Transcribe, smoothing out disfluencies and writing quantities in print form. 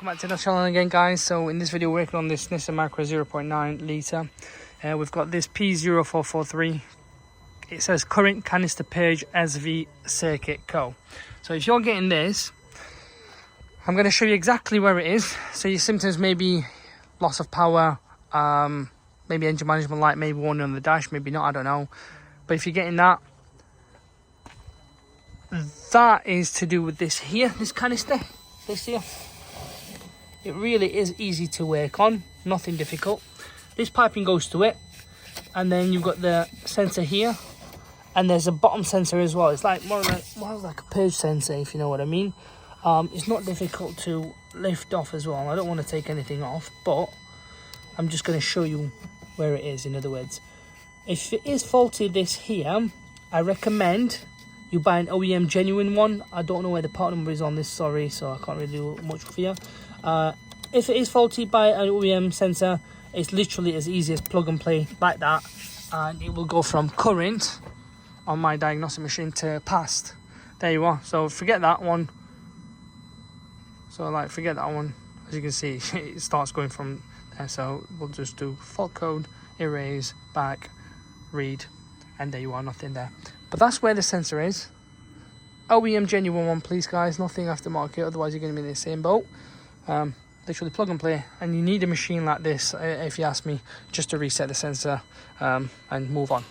welcome back to the channel again, guys. So in this video we're working on this Nissan Micra 0.9 litre. We've got this P0443. It says current canister purge SV circuit co. So if you're getting this, I'm going to show you exactly where it is. So your symptoms may be loss of power, maybe engine management light, maybe warning on the dash, maybe not, I don't know. But if you're getting that, that is to do with this here, this canister, this here. It really is easy to work on, nothing difficult. This piping goes to it, and then you've got the sensor here, and there's a bottom sensor as well. It's like more like a purge sensor, if you know what I mean. It's not difficult to lift off as well. I don't want to take anything off, but I'm just going to show you where it is. In other words, if it is faulty this here, I recommend you buy an OEM genuine one. I don't know where the part number is on this, sorry, so I can't really do much for you. If it is faulty, buy an OEM sensor. It's literally as easy as plug and play like that, and it will go from current on my diagnostic machine to past. There you are. So forget that one. So like forget that one. As you can see, it starts going from there. So we'll just do fault code, erase, back, read, and there you are, nothing there. But that's where the sensor is. OEM genuine one, please, guys. Nothing aftermarket, otherwise you're going to be in the same boat. Literally plug and play, and you need a machine like this, if you ask me, just to reset the sensor and move on.